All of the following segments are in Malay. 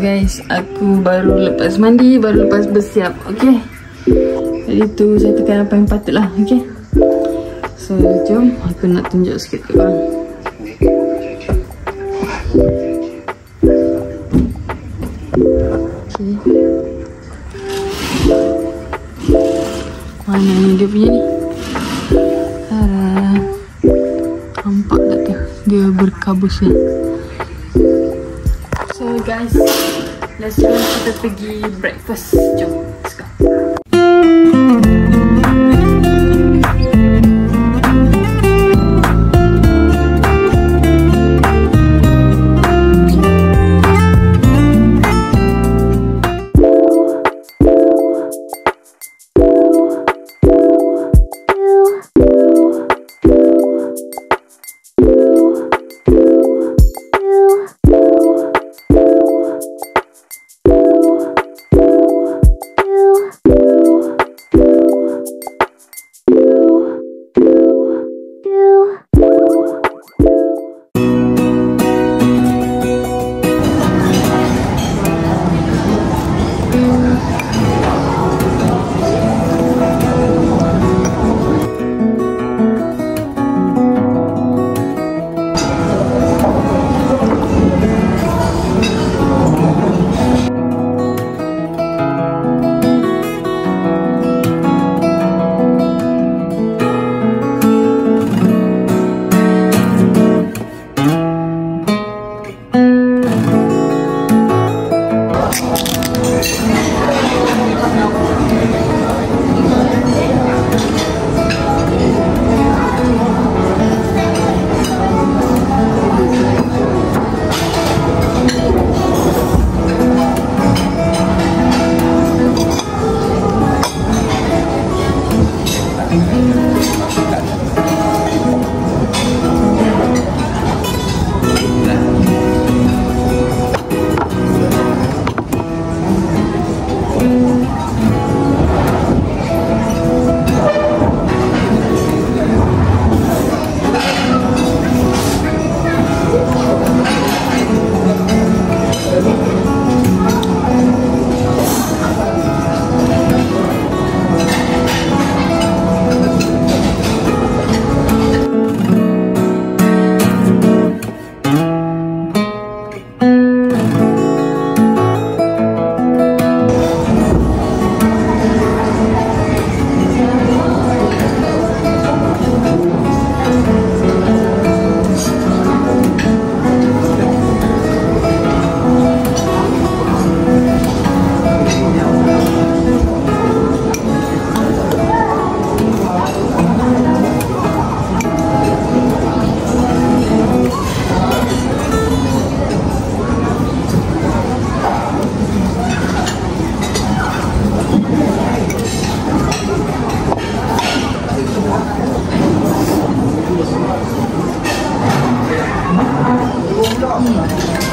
guys, aku baru lepas mandi, baru lepas bersiap. Okay, jadi tu saya tekan apa yang patut lah. Okay, so jom aku nak tunjuk sikit ke korang. Okay, mana ni dia punya ni? Nampak tak tu? Dia berkabus lah. So guys, let's go, kita pergi breakfast. Jom, let's go.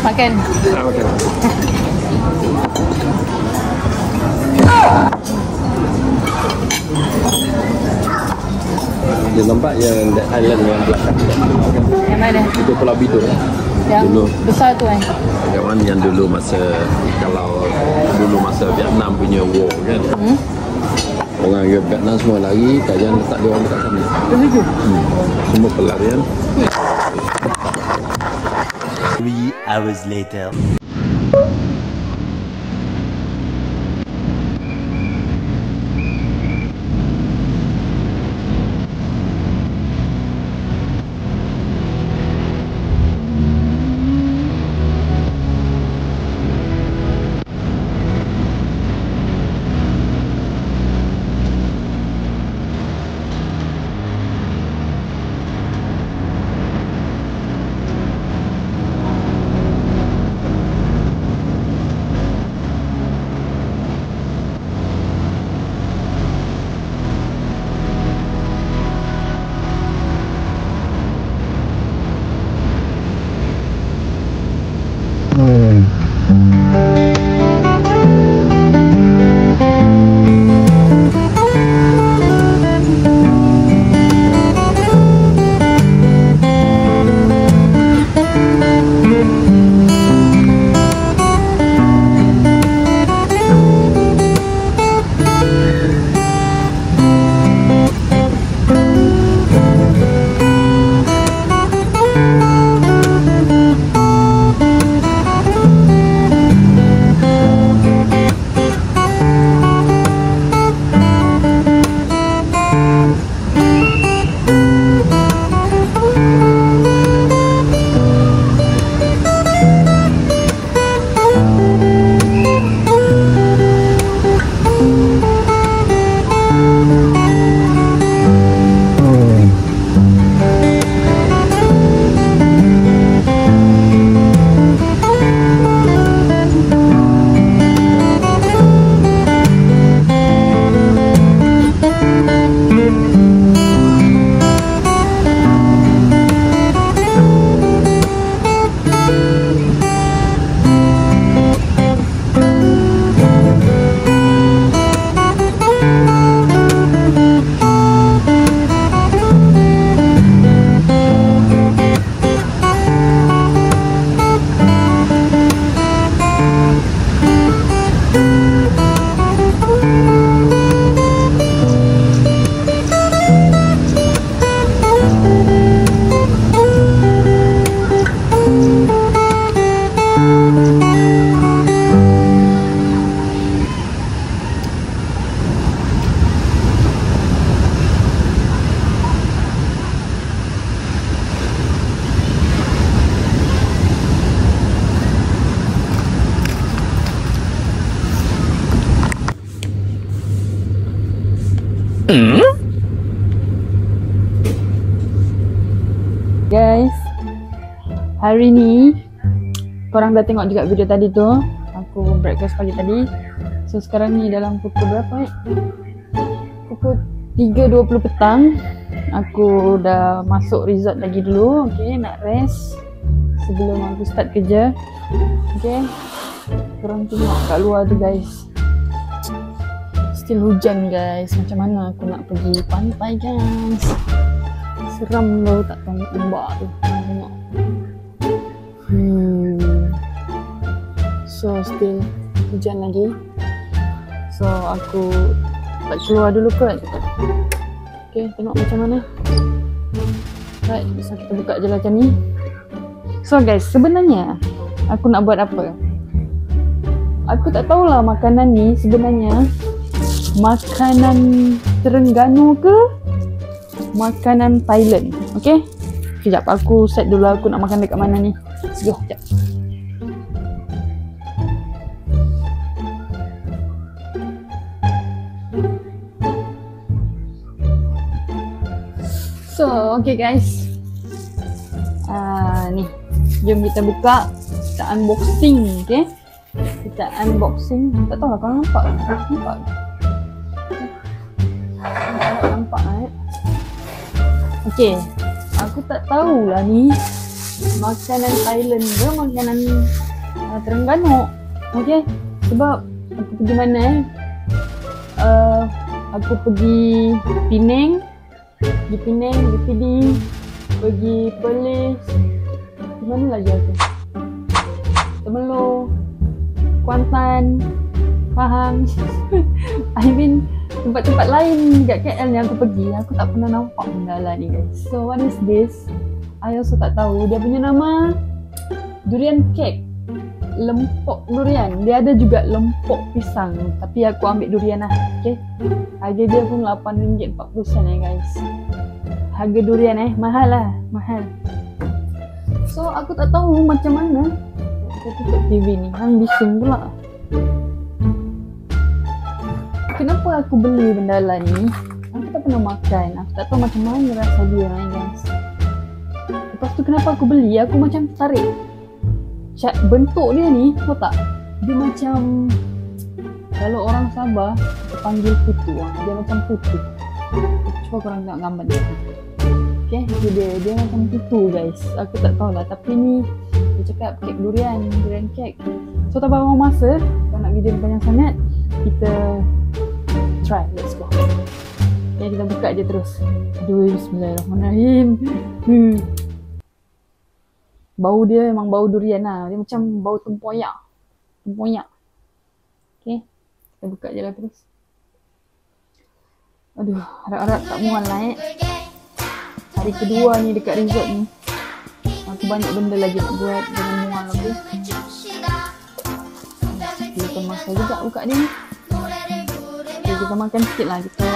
Makan. Makan. Dia nampak yang that island yang belakang. Yang mana? Itu Pulau Bidor. Yang dulu besar tu kan? That one yang dulu masa, kalau dulu masa Vietnam punya war kan. Orang Vietnam semua lari, kajian letak dia orang dekat sana. Begitu? Semua pelarian. 3 hours later. hari ni korang dah tengok juga video tadi tu, aku breakfast pagi tadi. So sekarang ni dalam pukul berapa pukul 3.20 petang. Aku dah masuk resort lagi dulu. Okay, nak rest sebelum aku start kerja. Okay, korang tengok kat luar tu guys, still hujan guys. Macam mana aku nak pergi pantai guys, seram loh, tak tahu ombak tu. Tengok. So still hujan lagi. So aku tak keluar dulu kot. Okay, tengok macam mana. Right, so kita buka je lah macam ni. So guys, sebenarnya aku nak buat apa? Aku tak tahulah makanan ni sebenarnya makanan Terengganu ke makanan Thailand. Okay, sekejap aku set dulu aku nak makan dekat mana ni. Let's go, sekejap. So, okay guys. Ni, jom kita buka. Kita unboxing, okay? Kita unboxing. Tak tahu lah korang nampak. Nampak? Nampak okay. Aku tak tahulah ni makanan Thailand ke makanan Terengganu. Okay? Sebab aku pergi mana aku pergi Penang, pergi Pidi, pergi Perlis, di mana lagi aku? Temelloh, Kuantan, Pahang. I mean tempat-tempat lain dekat KL yang aku pergi, aku tak pernah nampak benda lah ni guys. So what is this? I also tak tahu. Dia punya nama durian cake, lempok durian. Dia ada juga lempok pisang, tapi aku ambil durian lah. Okay, harga dia pun RM8.40 guys. Harga durian mahal lah, mahal. So aku tak tahu macam mana. Kita tutup TV ni, hang bising pula. Kenapa aku beli benda lah ni? Aku tak pernah makan. Aku tak tahu macam mana rasa dia guys. Lepas tu kenapa aku beli? Aku macam tertarik. Bentuk dia ni, tahu tak? Dia macam, kalau orang Sabah kita panggil putu. Dia macam putu. Cuba korang tengok gambar dia. Okay, dia macam putu guys. Aku tak tahulah. Tapi ni dia cakap kek durian kek. So tak berapa masa, tak nak video panjang sangat, kita try. Let's go. Okay, kita buka je terus. Aduh, bismillahirrahmanirrahim. Bau dia memang bau durian lah. Dia macam bau tempoyak. Okay, kita buka je lah terus. Aduh, harap-harap tak mual lah Hari kedua ni dekat resort ni, aku banyak benda lagi nak buat. Jangan mual lagi. Kita kemas juga buka ni. Okay, kita makan sikit lah kita.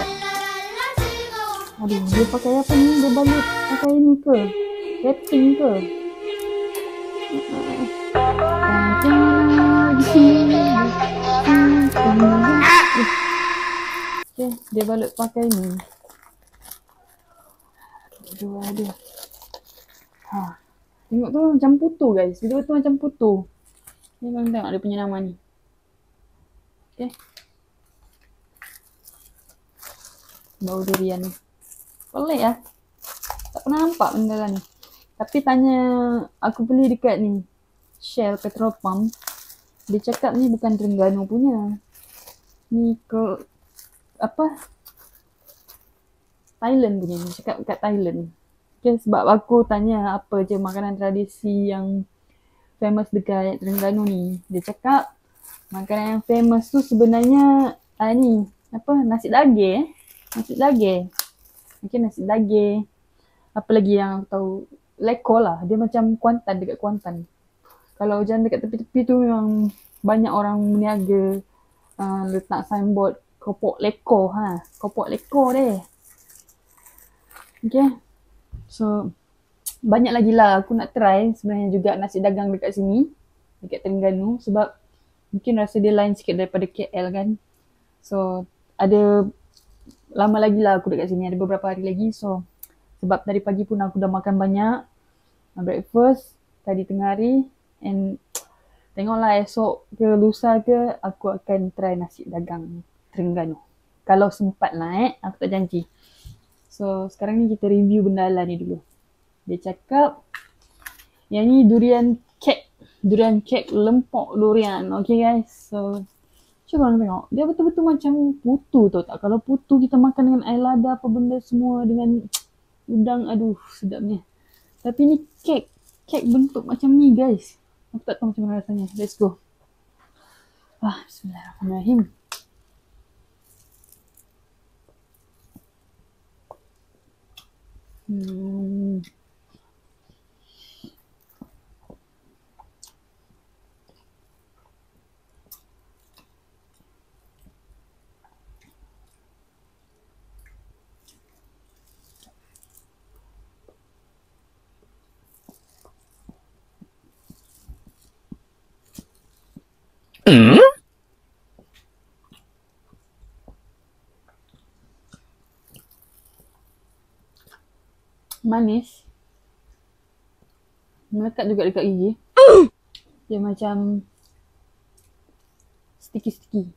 Aduh, dia pakai apa ni? Dia balut pakai ni ke? Wrapping ke? Okay, dia balut pakai ni. Aduh. Tengok tu macam putu guys. Betul-betul macam putu. Ni korang tengok dia punya nama ni. Okay. Bau durian ni. Pelik lah. Tak pernah nampak benda lah ni. Tapi tanya aku beli dekat ni Shell Petrol Pump, dia cakap ni bukan Terengganu punya. Ni ke apa? Thailand punya. Dia cakap kat Thailand. Okay, sebab aku tanya apa je makanan tradisi yang famous dekat Terengganu ni. Dia cakap makanan yang famous tu sebenarnya ni apa? Nasi daging. Nasi daging. Okay, nasi daging. Apa lagi yang aku tahu? Leko lah. Dia macam Kuantan, dekat Kuantan. Kalau hujan dekat tepi-tepi tu memang banyak orang meniaga letak signboard kopok leko. Kopok leko deh. Okay. So, banyak lagi lah aku nak try sebenarnya juga nasi dagang dekat sini. Dekat Terengganu. Sebab mungkin rasa dia lain sikit daripada KL kan. So, ada lama lagi lah aku dekat sini. Ada beberapa hari lagi. So, sebab tadi pagi pun aku dah makan banyak breakfast. tadi tengah hari. And tengoklah esok ke lusa ke aku akan try nasi dagang Terengganu. Kalau sempat lah aku tak janji. So sekarang ni kita review benda lah ni dulu. Dia cakap yang ni durian cake lempok durian. Okay guys, so cuba korang tengok. Dia betul-betul macam putu tau tak. Kalau putu kita makan dengan air lada apa benda semua dengan udang, aduh sedapnya. Tapi ni kek bentuk macam ni guys. Aku tak tahu macam mana rasanya. Let's go. Bismillahirrahmanirrahim. Manis. Melekat juga dekat gigi. Dia macam sticky.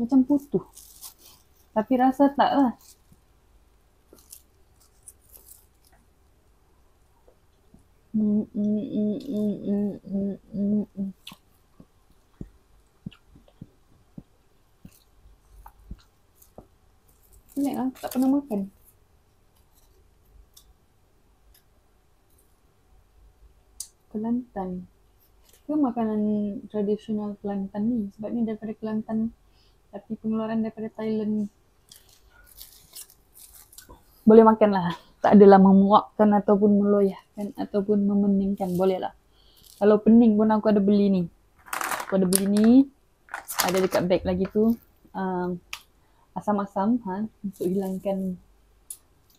Macam putu. Tapi rasa tak lah. Pelik lah, tak pernah makan. Kelantan. Itu makanan tradisional Kelantan ni. Sebab ni daripada Kelantan. Tapi pengeluaran daripada Thailand. Boleh makan lah. Tak adalah memuakkan ataupun meloyahkan ataupun memeningkan. Boleh lah. Kalau pening pun aku ada beli ni. Ada dekat beg lagi tu. Asam-asam untuk hilangkan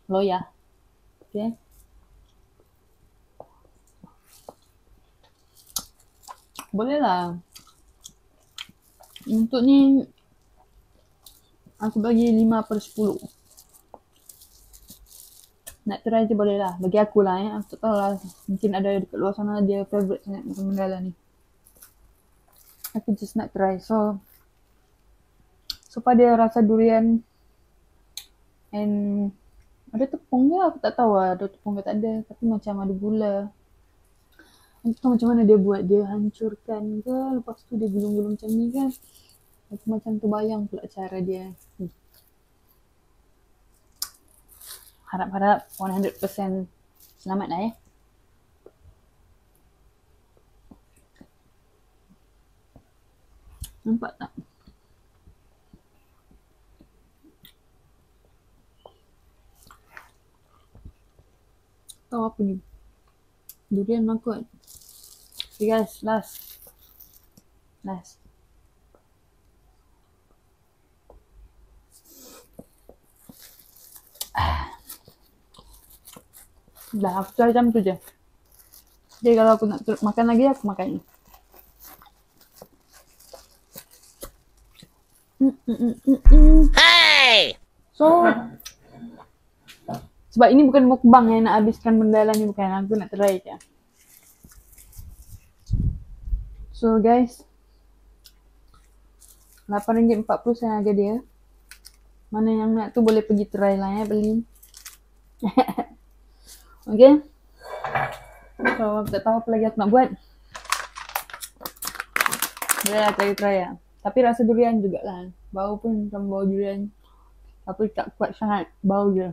loyah. Okay. Boleh lah. Untuk ni aku bagi 5/10. Nak try je boleh lah. Bagi aku lah aku tak tahu lah. Mungkin ada dekat luar sana dia favourite sangat makan benda lah ni. Aku just nak try. So pada rasa durian and ada tepung ke aku tak tahu lah. Ada tepung ke tak ada. Tapi macam ada gula. Aku tahu macam mana dia buat. Dia hancurkan ke. Lepas tu dia gulung-gulung macam ni kan. Aku macam terbayang pula cara dia. Harap-harap 100% selamat lah Nampak tak? Tahu apa ni? Durian mangkuk. Okay guys, last. Dah, aku cari jam tu je. Jadi kalau aku nak makan lagi, aku makan ni. Hey! So, sebab ini bukan mukbang yang nak habiskan benda lah ni, bukan. Aku nak try je. So guys, RM8.40 saya harga dia. Mana yang nak tu boleh pergi try lah beli. Okay. So aku tak tahu apa lagi aku nak buat. Boleh lah try lah. Tapi rasa durian jugalah. Bau pun macam bau durian. Tapi tak kuat sangat. Bau je.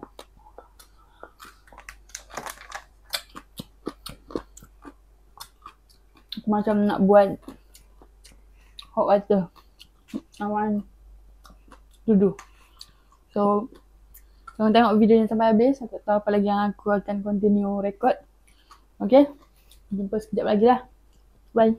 Aku macam nak buat hot water. Awan duduk. So jangan tengok video yang sampai habis. Aku tak tahu apa lagi yang aku akan continue record. Okay. Jumpa sekejap lagi lah. Bye.